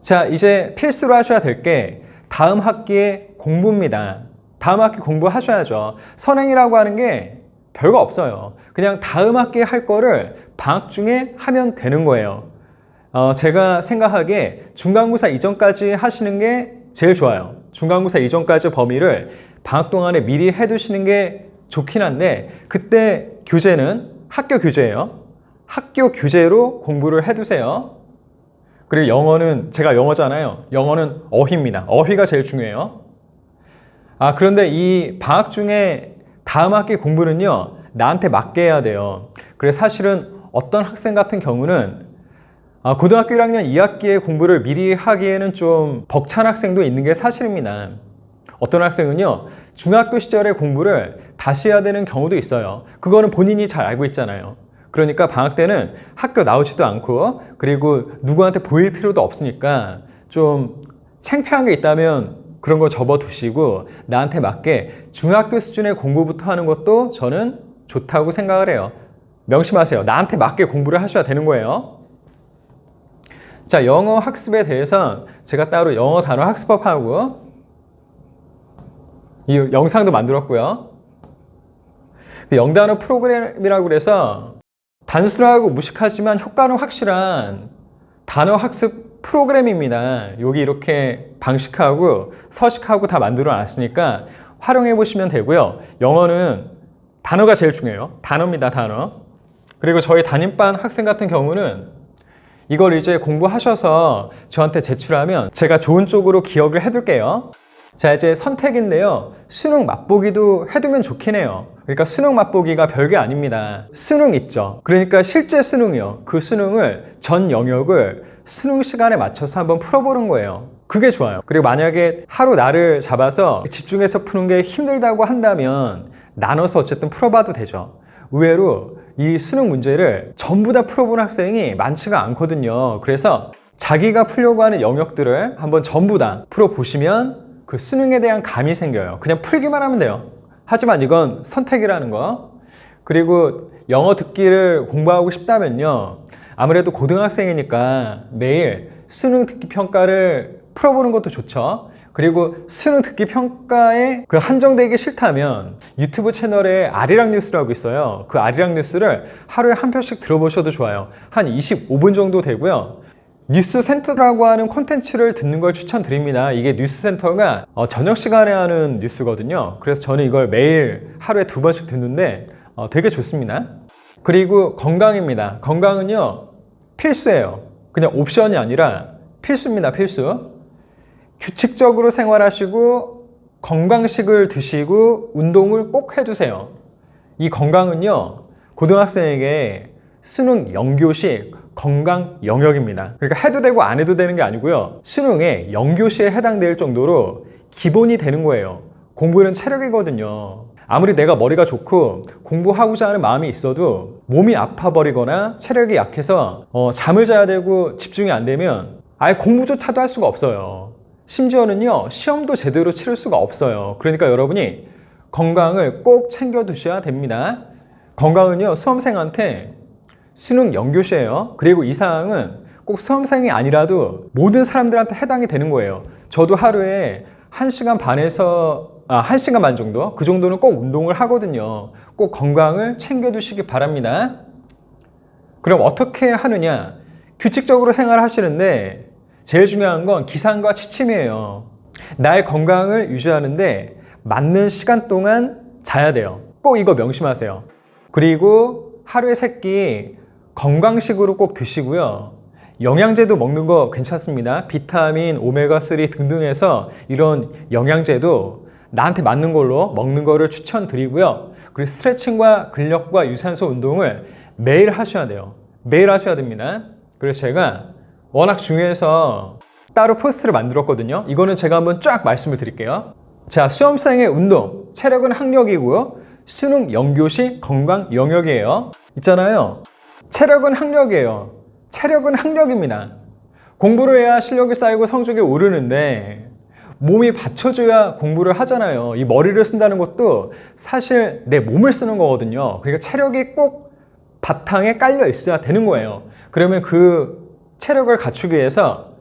자, 이제 필수로 하셔야 될 게 다음 학기의 공부입니다. 다음 학기 공부하셔야죠. 선행이라고 하는 게 별거 없어요. 그냥 다음 학기에 할 거를 방학 중에 하면 되는 거예요. 제가 생각하기에 중간고사 이전까지 하시는 게 제일 좋아요. 중간고사 이전까지 범위를 방학 동안에 미리 해두시는 게 좋긴 한데, 그때 교재는 학교 교재예요. 학교 교재로 공부를 해두세요. 그리고 영어는, 제가 영어잖아요. 영어는 어휘입니다. 어휘가 제일 중요해요. 그런데 이 방학 중에 다음 학기 공부는요, 나한테 맞게 해야 돼요. 그래서 사실은 어떤 학생 같은 경우는 고등학교 1학년 2학기에 공부를 미리 하기에는 좀 벅찬 학생도 있는 게 사실입니다. 어떤 학생은요, 중학교 시절에 공부를 다시 해야 되는 경우도 있어요. 그거는 본인이 잘 알고 있잖아요. 그러니까 방학 때는 학교 나오지도 않고, 그리고 누구한테 보일 필요도 없으니까 좀 창피한 게 있다면 그런 거 접어두시고 나한테 맞게 중학교 수준의 공부부터 하는 것도 저는 좋다고 생각을 해요. 명심하세요. 나한테 맞게 공부를 하셔야 되는 거예요. 자, 영어 학습에 대해서 제가 따로 영어 단어 학습법하고 이 영상도 만들었고요. 영단어 프로그램이라고 그래서 단순하고 무식하지만 효과는 확실한 단어 학습 프로그램입니다. 여기 이렇게 방식하고 서식하고 다 만들어 놨으니까 활용해 보시면 되고요. 영어는 단어가 제일 중요해요. 단어입니다, 단어. 그리고 저희 담임반 학생 같은 경우는 이걸 이제 공부하셔서 저한테 제출하면 제가 좋은 쪽으로 기억을 해둘게요. 자, 이제 선택인데요. 수능 맛보기도 해두면 좋긴 해요. 그러니까 수능 맛보기가 별게 아닙니다. 수능 있죠. 그러니까 실제 수능이요. 그 수능을 전 영역을 수능 시간에 맞춰서 한번 풀어보는 거예요. 그게 좋아요. 그리고 만약에 하루 날을 잡아서 집중해서 푸는 게 힘들다고 한다면 나눠서 어쨌든 풀어봐도 되죠. 의외로 이 수능 문제를 전부 다 풀어본 학생이 많지가 않거든요. 그래서 자기가 풀려고 하는 영역들을 한번 전부 다 풀어보시면 그 수능에 대한 감이 생겨요. 그냥 풀기만 하면 돼요. 하지만 이건 선택이라는 거. 그리고 영어 듣기를 공부하고 싶다면요, 아무래도 고등학생이니까 매일 수능 듣기 평가를 풀어보는 것도 좋죠. 그리고 수능 듣기 평가에 그 한정되기 싫다면 유튜브 채널에 아리랑 뉴스라고 있어요. 그 아리랑 뉴스를 하루에 한 편씩 들어보셔도 좋아요. 한 25분 정도 되고요. 뉴스센터라고 하는 콘텐츠를 듣는 걸 추천드립니다. 이게 뉴스센터가 저녁 시간에 하는 뉴스거든요. 그래서 저는 이걸 매일 하루에 2번씩 듣는데 되게 좋습니다. 그리고 건강입니다. 건강은요, 필수예요. 그냥 옵션이 아니라 필수입니다. 필수. 규칙적으로 생활하시고 건강식을 드시고 운동을 꼭 해두세요. 이 건강은요, 고등학생에게 수능 영교시 건강 영역입니다. 그러니까 해도 되고 안 해도 되는 게 아니고요, 수능에 영교시에 해당될 정도로 기본이 되는 거예요. 공부는 체력이거든요. 아무리 내가 머리가 좋고 공부하고자 하는 마음이 있어도 몸이 아파버리거나 체력이 약해서 잠을 자야 되고 집중이 안 되면 아예 공부조차도 할 수가 없어요. 심지어는요, 시험도 제대로 치를 수가 없어요. 그러니까 여러분이 건강을 꼭 챙겨 두셔야 됩니다. 건강은요, 수험생한테 수능 영교시예요. 그리고 이 사항은 꼭 수험생이 아니라도 모든 사람들한테 해당이 되는 거예요. 저도 하루에 1시간 반에서 1시간 반 정도? 그 정도는 꼭 운동을 하거든요. 꼭 건강을 챙겨 두시기 바랍니다. 그럼 어떻게 하느냐? 규칙적으로 생활하시는데 제일 중요한 건 기상과 취침이에요. 나의 건강을 유지하는데 맞는 시간 동안 자야 돼요. 꼭 이거 명심하세요. 그리고 하루에 3끼 건강식으로 꼭 드시고요. 영양제도 먹는 거 괜찮습니다. 비타민, 오메가3 등등 해서 이런 영양제도 나한테 맞는 걸로 먹는 거를 추천드리고요. 그리고 스트레칭과 근력과 유산소 운동을 매일 하셔야 돼요. 매일 하셔야 됩니다. 그래서 제가 워낙 중요해서 따로 포스트를 만들었거든요. 이거는 제가 한번 쫙 말씀을 드릴게요. 자, 수험생의 운동, 체력은 학력이고요. 수능 영교시 건강 영역이에요. 있잖아요. 체력은 학력이에요. 체력은 학력입니다. 공부를 해야 실력이 쌓이고 성적이 오르는데 몸이 받쳐줘야 공부를 하잖아요. 이 머리를 쓴다는 것도 사실 내 몸을 쓰는 거거든요. 그러니까 체력이 꼭 바탕에 깔려 있어야 되는 거예요. 그러면 그 체력을 갖추기 위해서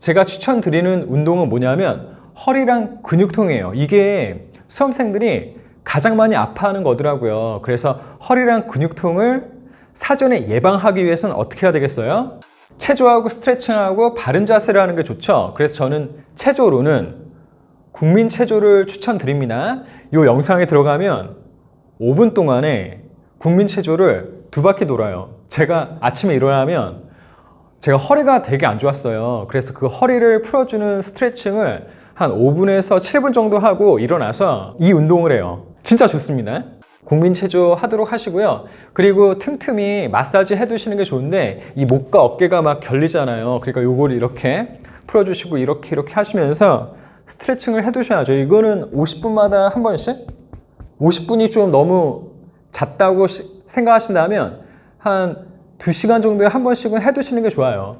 제가 추천드리는 운동은 뭐냐면 허리랑 근육통이에요. 이게 수험생들이 가장 많이 아파하는 거더라고요. 그래서 허리랑 근육통을 사전에 예방하기 위해서는 어떻게 해야 되겠어요? 체조하고 스트레칭하고 바른 자세를 하는 게 좋죠. 그래서 저는 체조로는 국민체조를 추천드립니다. 이 영상에 들어가면 5분 동안에 국민체조를 2바퀴 돌아요. 제가 아침에 일어나면 제가 허리가 되게 안 좋았어요. 그래서 그 허리를 풀어주는 스트레칭을 한 5분에서 7분 정도 하고 일어나서 이 운동을 해요. 진짜 좋습니다. 국민체조 하도록 하시고요. 그리고 틈틈이 마사지 해두시는 게 좋은데 이 목과 어깨가 막 결리잖아요. 그러니까 요거를 이렇게 풀어주시고 이렇게 하시면서 스트레칭을 해두셔야죠. 이거는 50분마다 한 번씩? 50분이 좀 너무 잦다고 생각하신다면 한 2시간 정도에 한 번씩은 해두시는 게 좋아요.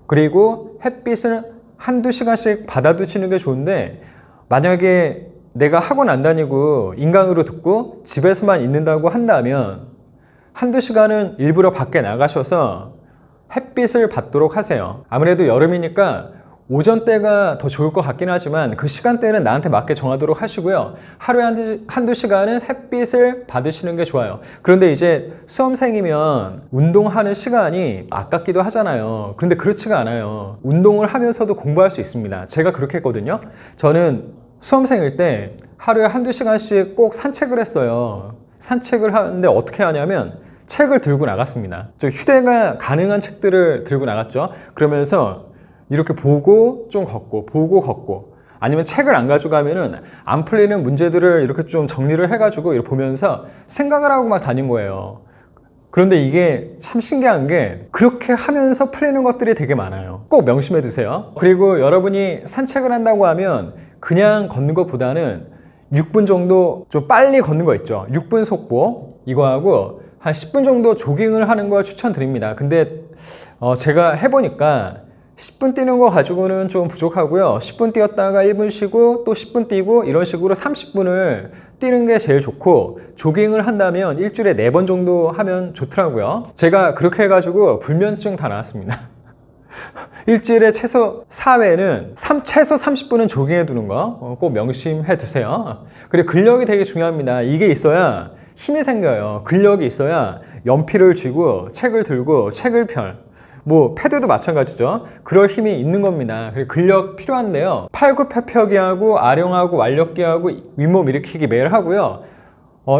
그리고 햇빛을 한두 시간씩 받아두시는 게 좋은데 만약에 내가 학원 안 다니고 인강으로 듣고 집에서만 있는다고 한다면 한두 시간은 일부러 밖에 나가셔서 햇빛을 받도록 하세요. 아무래도 여름이니까 오전 때가 더 좋을 것 같긴 하지만 그 시간대는 나한테 맞게 정하도록 하시고요. 하루에 한두 시간은 햇빛을 받으시는 게 좋아요. 그런데 이제 수험생이면 운동하는 시간이 아깝기도 하잖아요. 그런데 그렇지가 않아요. 운동을 하면서도 공부할 수 있습니다. 제가 그렇게 했거든요. 저는 수험생일 때 하루에 한두 시간씩 꼭 산책을 했어요. 산책을 하는데 어떻게 하냐면 책을 들고 나갔습니다. 휴대가 가능한 책들을 들고 나갔죠. 그러면서 이렇게 보고 좀 걷고 보고 걷고 아니면 책을 안 가져가면은 안 풀리는 문제들을 이렇게 좀 정리를 해가지고 이렇게 보면서 생각을 하고 막 다닌 거예요. 그런데 이게 참 신기한 게 그렇게 하면서 풀리는 것들이 되게 많아요. 꼭 명심해 두세요. 그리고 여러분이 산책을 한다고 하면 그냥 걷는 것보다는 6분 정도 좀 빨리 걷는 거 있죠. 6분 속보 이거하고 한 10분 정도 조깅을 하는 걸 추천드립니다. 근데 제가 해보니까 10분 뛰는 거 가지고는 좀 부족하고요. 10분 뛰었다가 1분 쉬고 또 10분 뛰고 이런 식으로 30분을 뛰는 게 제일 좋고 조깅을 한다면 일주일에 4번 정도 하면 좋더라고요. 제가 그렇게 해가지고 불면증 다 나왔습니다. 일주일에 최소 4회는 최소 30분은 조깅해 두는 거 꼭 명심해 두세요. 그리고 근력이 되게 중요합니다. 이게 있어야 힘이 생겨요. 근력이 있어야 연필을 쥐고 책을 들고 책을 뭐 패드도 마찬가지죠. 그럴 힘이 있는 겁니다. 근력 필요한데요. 팔굽혀펴기하고 아령하고 완력기하고 윗몸 일으키기 매일 하고요.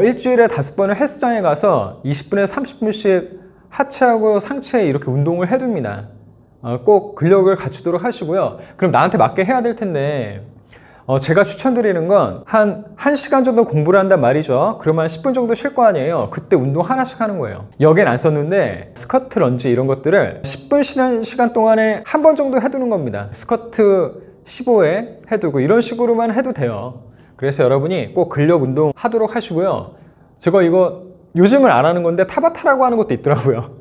일주일에 5번을 헬스장에 가서 20분에서 30분씩 하체하고 상체 이렇게 운동을 해둡니다. 꼭 근력을 갖추도록 하시고요. 그럼 나한테 맞게 해야 될 텐데 제가 추천드리는 건 한 1시간 정도 공부를 한단 말이죠. 그러면 10분 정도 쉴 거 아니에요. 그때 운동 하나씩 하는 거예요. 여긴 안 썼는데 스쿼트, 런지 이런 것들을 10분 쉬는 시간 동안에 한 번 정도 해두는 겁니다. 스쿼트 15회 해두고 이런 식으로만 해도 돼요. 그래서 여러분이 꼭 근력 운동 하도록 하시고요. 제가 이거 요즘은 안 하는 건데 타바타라고 하는 것도 있더라고요.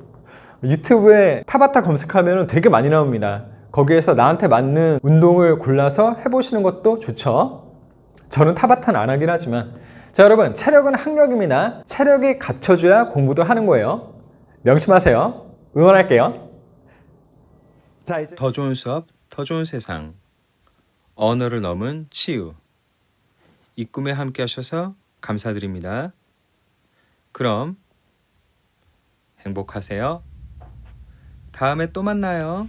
유튜브에 타바타 검색하면 되게 많이 나옵니다. 거기에서 나한테 맞는 운동을 골라서 해보시는 것도 좋죠. 저는 타바타는 안 하긴 하지만. 자, 여러분, 체력은 학력입니다. 체력이 갖춰져야 공부도 하는 거예요. 명심하세요. 응원할게요. 자, 이제 더 좋은 수업, 더 좋은 세상. 언어를 넘은 치유. 이 꿈에 함께 하셔서 감사드립니다. 그럼 행복하세요. 다음에 또 만나요.